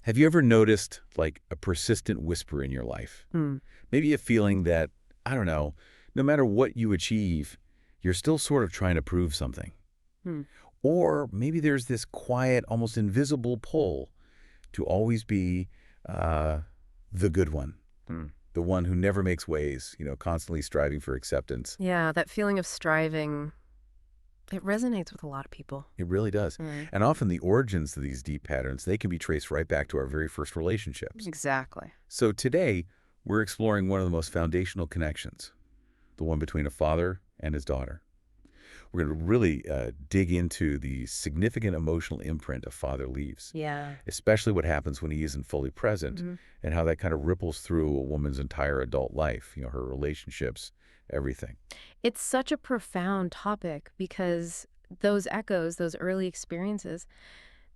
Have you ever noticed, like, a persistent whisper in your life? Hmm. Maybe a feeling that, I don't know, no matter what you achieve, you're still sort of trying to prove something. Hmm. Or maybe there's this quiet, almost invisible pull to always be uh, the good one, the one who never makes waves, constantly striving for acceptance. Yeah, that feeling of striving, it resonates with a lot of people. It really does. Mm. And often the origins of these deep patterns, they can be traced right back to our very first relationships. Exactly. So today, we're exploring one of the most foundational connections, the one between a father and his daughter. We're going to really dig into the significant emotional imprint a father leaves, Yeah. especially what happens when he isn't fully present Mhm. and how that kind of ripples through a woman's entire adult life, her relationships, everything. It's such a profound topic because those echoes, those early experiences,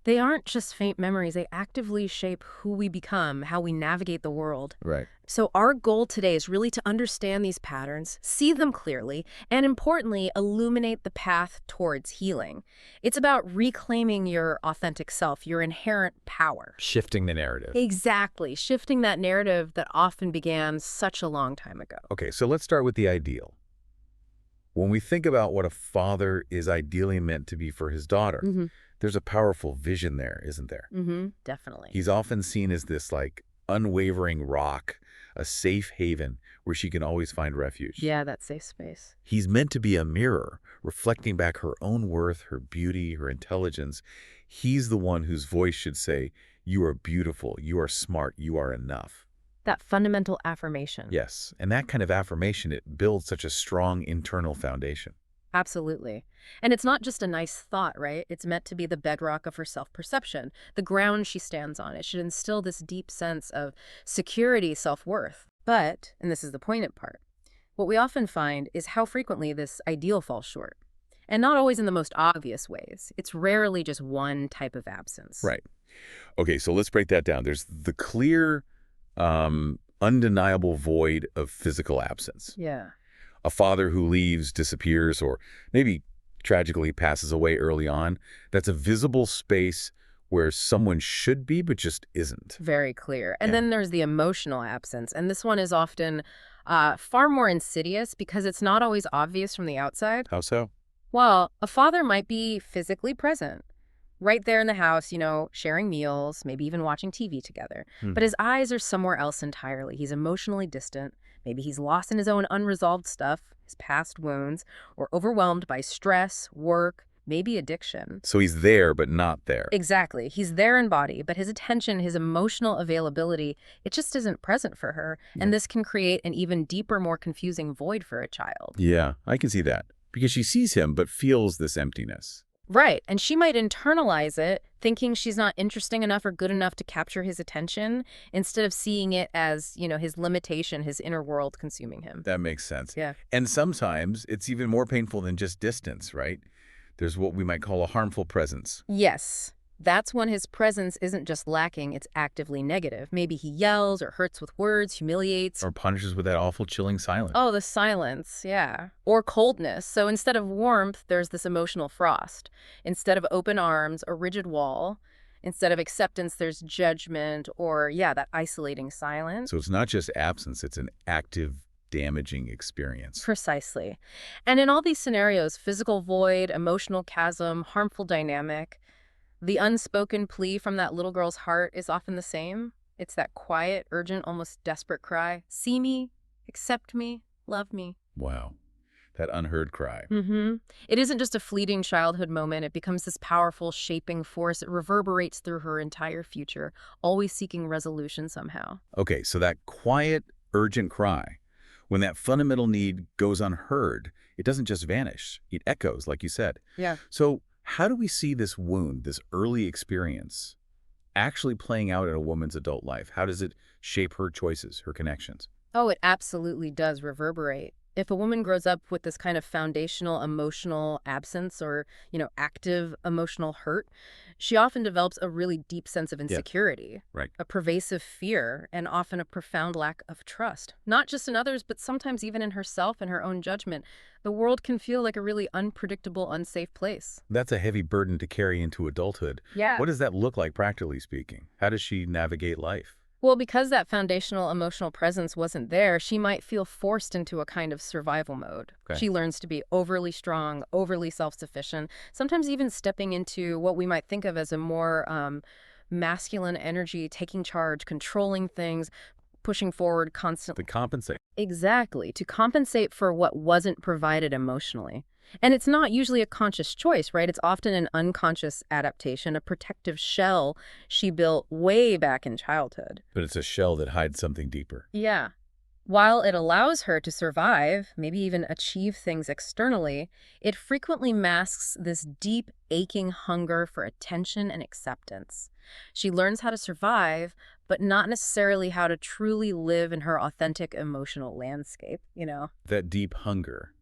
they aren't just faint memories. They actively shape who we become, how we navigate the world. Right. So our goal today is really to understand these patterns, see them clearly, and importantly, illuminate the path towards healing. It's about reclaiming your authentic self, your inherent power. Shifting the narrative. Exactly, shifting that narrative that often began such a long time ago. Okay, so let's start with the ideal. When we think about what a father is ideally meant to be for his daughter, Mm-hmm. there's a powerful vision there, isn't there? Mm-hmm. Definitely. He's often seen as this, like, unwavering rock, a safe haven where she can always find refuge. Yeah, that safe space. He's meant to be a mirror, reflecting back her own worth, her beauty, her intelligence. He's the one whose voice should say, "You are beautiful, you are smart, you are enough." That fundamental affirmation. Yes, and that kind of affirmation, it builds such a strong internal foundation. Absolutely. And it's not just a nice thought, right? It's meant to be the bedrock of her self-perception, the ground she stands on. It should instill this deep sense of security, self-worth. But, and this is the poignant part, what we often find is how frequently this ideal falls short. And not always in the most obvious ways. It's rarely just one type of absence. Right. Okay, so let's break that down. There's the clear, undeniable void of physical absence. Yeah. A father who leaves, disappears, or maybe tragically passes away early on, that's a visible space where someone should be but just isn't. Very clear. And Yeah. then there's the emotional absence. And this one is often far more insidious because it's not always obvious from the outside. How so? Well, a father might be physically present, right there in the house, sharing meals, maybe even watching TV together. Hmm. But his eyes are somewhere else entirely. He's emotionally distant. Maybe he's lost in his own unresolved stuff, his past wounds, or overwhelmed by stress, work, maybe addiction. So he's there but not there. Exactly. He's there in body, but his attention, his emotional availability, it just isn't present for her. Yeah. And this can create an even deeper, more confusing void for a child. Yeah, I can see that. Because she sees him but feels this emptiness. Right. And she might internalize it, thinking she's not interesting enough or good enough to capture his attention, instead of seeing it as, his limitation, his inner world consuming him. That makes sense. Yeah. And sometimes it's even more painful than just distance, right? There's what we might call a harmful presence. Yes. That's when his presence isn't just lacking, it's actively negative. Maybe he yells or hurts with words, humiliates. Or punishes with that awful chilling silence. Oh, the silence, yeah. Or coldness. So instead of warmth, there's this emotional frost. Instead of open arms, a rigid wall. Instead of acceptance, there's judgment or, that isolating silence. So it's not just absence, it's an active, damaging experience. Precisely. And in all these scenarios, physical void, emotional chasm, harmful dynamic, the unspoken plea from that little girl's heart is often the same. It's that quiet, urgent, almost desperate cry. See me, accept me, love me. Wow. That unheard cry. Mm-hmm. It isn't just a fleeting childhood moment. It becomes this powerful, shaping force. It reverberates through her entire future, always seeking resolution somehow. Okay, so that quiet, urgent cry, when that fundamental need goes unheard, it doesn't just vanish. It echoes, like you said. Yeah. So how do we see this wound, this early experience, actually playing out in a woman's adult life? How does it shape her choices, her connections? Oh, it absolutely does reverberate. If a woman grows up with this kind of foundational emotional absence or, active emotional hurt, she often develops a really deep sense of Yeah, insecurity, right. a pervasive fear, and often a profound lack of trust, not just in others, but sometimes even in herself and her own judgment. The world can feel like a really unpredictable, unsafe place. That's a heavy burden to carry into adulthood. Yeah. What does that look like practically speaking? How does she navigate life? Well, because that foundational emotional presence wasn't there, she might feel forced into a kind of survival mode. Okay. She learns to be overly strong, overly self-sufficient, sometimes even stepping into what we might think of as a more masculine energy, taking charge, controlling things, pushing forward To constantly. compensate. Exactly, to compensate for what wasn't provided emotionally. And it's not usually a conscious choice, right? It's often an unconscious adaptation, a protective shell she built way back in childhood. But it's a shell that hides something deeper. Yeah. While it allows her to survive, maybe even achieve things externally, it frequently masks this deep, aching hunger for attention and acceptance. She learns how to survive, but not necessarily how to truly live in her authentic emotional landscape. That deep hunger.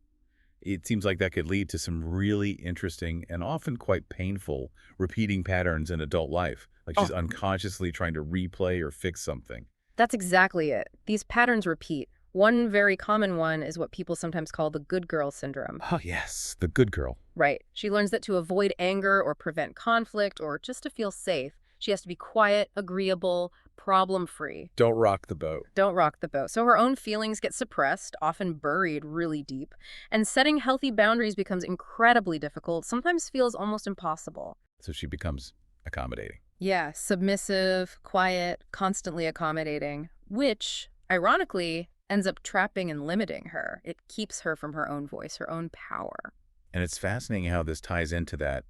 It seems like that could lead to some really interesting and often quite painful repeating patterns in adult life. Like she's Oh, unconsciously trying to replay or fix something. that's exactly it. These patterns repeat. One very common one is what people sometimes call the good girl syndrome. Oh, yes, the good girl. Right. She learns that to avoid anger or prevent conflict or just to feel safe, she has to be quiet, agreeable, problem-free. Don't rock the boat. Don't rock the boat. So her own feelings get suppressed, often buried really deep, and setting healthy boundaries becomes incredibly difficult, sometimes feels almost impossible. So she becomes accommodating. Yeah, submissive, quiet, constantly accommodating, which, ironically, ends up trapping and limiting her. It keeps her from her own voice, her own power. And it's fascinating how this ties into that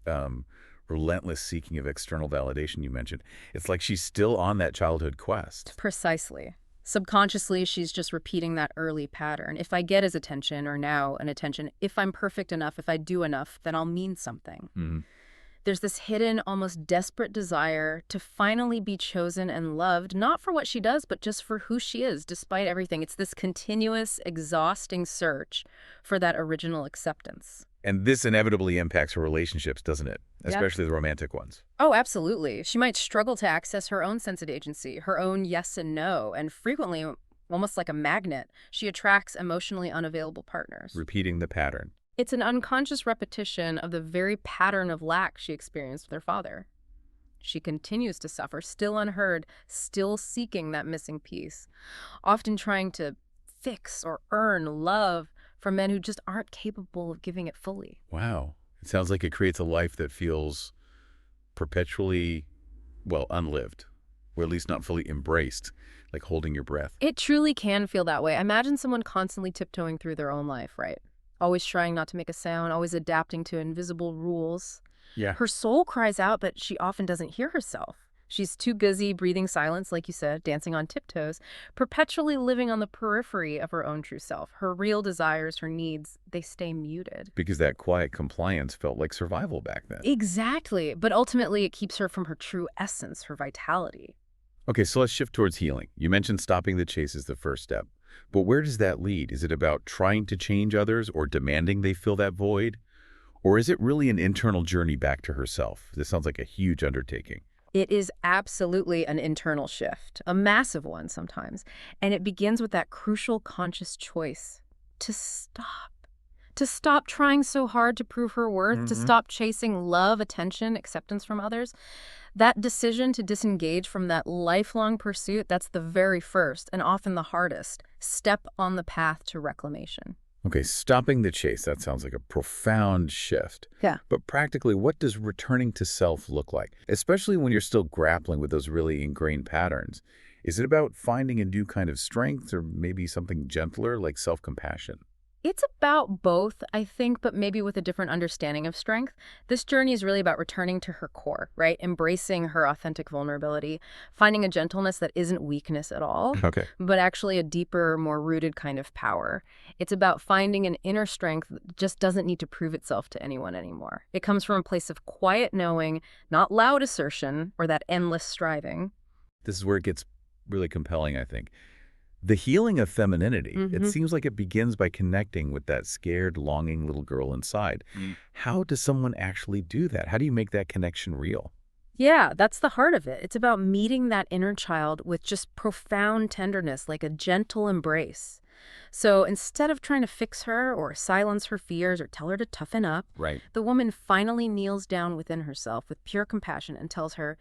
um, relentless seeking of external validation you mentioned. It's like she's still on that childhood quest. Precisely. Subconsciously, she's just repeating that early pattern. If I get his attention, or now an attention, if I'm perfect enough, if I do enough, then I'll mean something. Mhm. There's this hidden, almost desperate desire to finally be chosen and loved, not for what she does, but just for who she is, despite everything. It's this continuous, exhausting search for that original acceptance. And this inevitably impacts her relationships, doesn't it? Yeah. Especially the romantic ones. Oh, absolutely. She might struggle to access her own sense of agency, her own yes and no, and frequently, almost like a magnet, she attracts emotionally unavailable partners. Repeating the pattern. It's an unconscious repetition of the very pattern of lack she experienced with her father. She continues to suffer, still unheard, still seeking that missing piece, often trying to fix or earn love from men who just aren't capable of giving it fully. Wow. It sounds like it creates a life that feels perpetually, well, unlived, or at least not fully embraced, like holding your breath. It truly can feel that way. Imagine someone constantly tiptoeing through their own life, right? Always trying not to make a sound, always adapting to invisible rules. Yeah. Her soul cries out, but she often doesn't hear herself. She's too busy breathing silence, like you said, dancing on tiptoes, perpetually living on the periphery of her own true self. Her real desires, her needs, they stay muted. Because that quiet compliance felt like survival back then. Exactly. But ultimately, it keeps her from her true essence, her vitality. Okay, so let's shift towards healing. You mentioned stopping the chase is the first step. But where does that lead? Is it about trying to change others or demanding they fill that void? Or is it really an internal journey back to herself? This sounds like a huge undertaking. It is absolutely an internal shift, a massive one sometimes. And it begins with that crucial conscious choice to stop. To stop trying so hard to prove her worth, to stop chasing love, attention, acceptance from others. That decision to disengage from that lifelong pursuit, that's the very first and often the hardest step on the path to reclamation. Okay, stopping the chase, that sounds like a profound shift. Yeah. But practically, what does returning to self look like? Especially when you're still grappling with those really ingrained patterns. Is it about finding a new kind of strength or maybe something gentler like self-compassion? It's about both, I think, but maybe with a different understanding of strength. This journey is really about returning to her core, right? Embracing her authentic vulnerability, finding a gentleness that isn't weakness at all, Okay. but actually a deeper, more rooted kind of power. It's about finding an inner strength that just doesn't need to prove itself to anyone anymore. It comes from a place of quiet knowing, not loud assertion or that endless striving. This is where it gets really compelling, I think. The healing of femininity, it Hmm. seems like it begins by connecting with that scared, longing little girl inside. How does someone actually do that? How do you make that connection real? Yeah, that's the heart of it. It's about meeting that inner child with just profound tenderness, like a gentle embrace. So instead of trying to fix her or silence her fears or tell her to toughen up, Right. the woman finally kneels down within herself with pure compassion and tells her,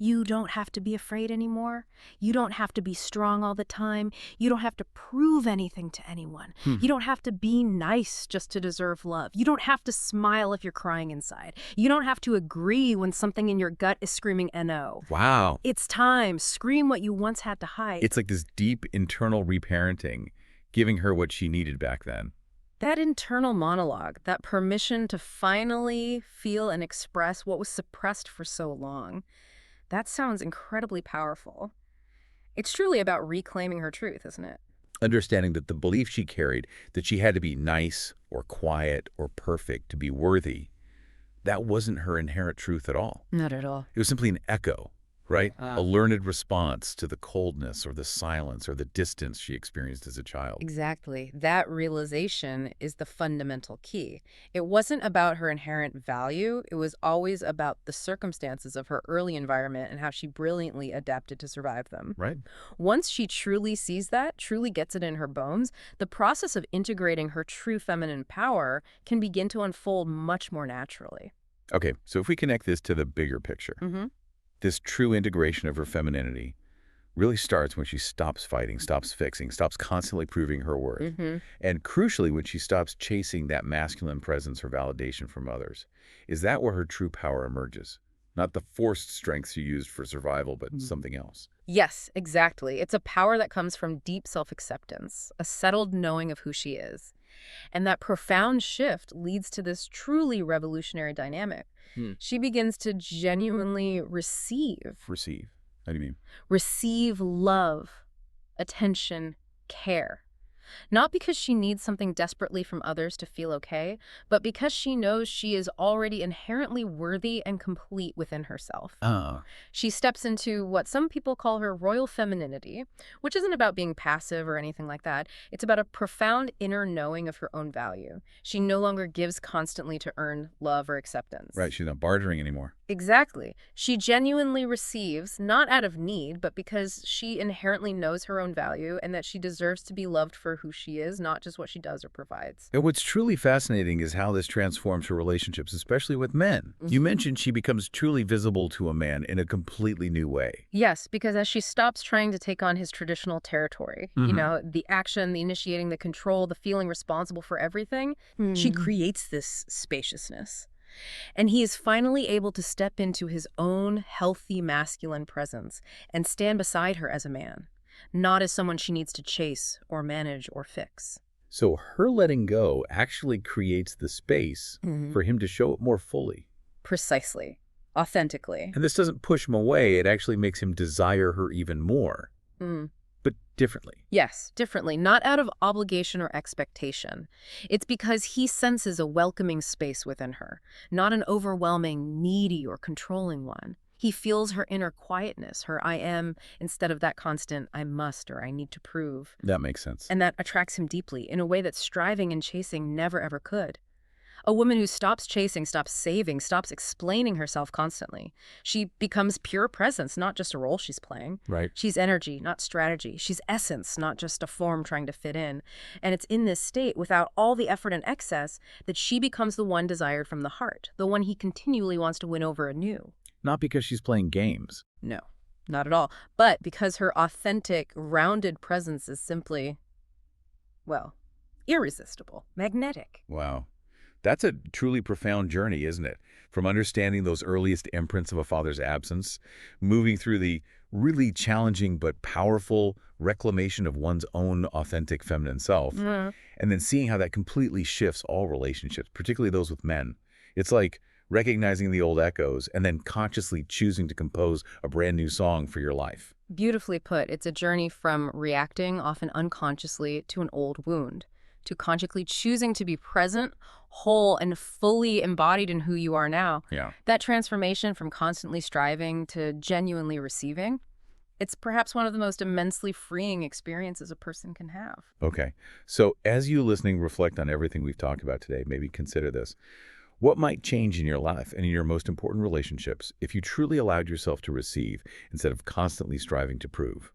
"You don't have to be afraid anymore. You don't have to be strong all the time. You don't have to prove anything to anyone. Hmm. You don't have to be nice just to deserve love. You don't have to smile if you're crying inside. You don't have to agree when something in your gut is screaming NO. Wow. It's time. Scream what you once had to hide." It's like this deep internal reparenting, giving her what she needed back then. That internal monologue, that permission to finally feel and express what was suppressed for so long, that sounds incredibly powerful. It's truly about reclaiming her truth, isn't it? Understanding that the belief she carried, that she had to be nice or quiet or perfect to be worthy, that wasn't her inherent truth at all. Not at all. It was simply an echo, right? Ah. A learned response to the coldness or the silence or the distance she experienced as a child. Exactly. That realization is the fundamental key. It wasn't about her inherent value. It was always about the circumstances of her early environment and how she brilliantly adapted to survive them. Right? Once she truly sees that, truly gets it in her bones, the process of integrating her true feminine power can begin to unfold much more naturally. Okay, so if we connect this to the bigger picture, Mm-hmm. this true integration of her femininity really starts when she stops fighting, stops fixing, stops constantly proving her worth. Mm-hmm. And crucially, when she stops chasing that masculine presence or validation from others. Is that where her true power emerges? Not the forced strength she used for survival, but something else. Yes, exactly. It's a power that comes from deep self-acceptance, a settled knowing of who she is. And that profound shift leads to this truly revolutionary dynamic. Hmm. She begins to genuinely Receive. How do you mean? receive love, attention, care. Not because she needs something desperately from others to feel okay, but because she knows she is already inherently worthy and complete within herself. Ah, She steps into what some people call her royal femininity, which isn't about being passive or anything like that. It's about a profound inner knowing of her own value. She no longer gives constantly to earn love or acceptance. right. She's not bartering anymore. Exactly. She genuinely receives, not out of need, but because she inherently knows her own value and that she deserves to be loved for who she is, not just what she does or provides. And what's truly fascinating is how this transforms her relationships, especially with men. You mentioned she becomes truly visible to a man in a completely new way. Yes, because as she stops trying to take on his traditional territory, the action, the initiating, the control, the feeling responsible for everything, she creates this spaciousness. And he is finally able to step into his own healthy masculine presence and stand beside her as a man, not as someone she needs to chase or manage or fix. So her letting go actually creates the space for him to show it more fully. Precisely. Authentically. And this doesn't push him away, it actually makes him desire her even more, Mm. but differently. Yes, differently, not out of obligation or expectation. It's because he senses a welcoming space within her, not an overwhelming, needy, or controlling one. He feels her inner quietness, her I am, instead of that constant I must or I need to prove. That makes sense. And that attracts him deeply in a way that striving and chasing never ever could. A woman who stops chasing, stops saving, stops explaining herself constantly. She becomes pure presence, not just a role she's playing. Right. She's energy, not strategy. She's essence, not just a form trying to fit in. And it's in this state, without all the effort and excess, that she becomes the one desired from the heart, the one he continually wants to win over anew. Not because she's playing games. No, not at all. But because her authentic, rounded presence is simply, well, irresistible, magnetic. Wow. That's a truly profound journey, isn't it? From understanding those earliest imprints of a father's absence, moving through the really challenging but powerful reclamation of one's own authentic feminine self, and then seeing how that completely shifts all relationships, particularly those with men. It's like recognizing the old echoes and then consciously choosing to compose a brand new song for your life. Beautifully put. It's a journey from reacting, often unconsciously, to an old wound, to consciously choosing to be present, whole, and fully embodied in who you are now. Yeah. That transformation from constantly striving to genuinely receiving, It's perhaps one of the most immensely freeing experiences a person can have. Okay. So as you listening reflect on everything we've talked about today, maybe consider this. What might change in your life and in your most important relationships if you truly allowed yourself to receive instead of constantly striving to prove?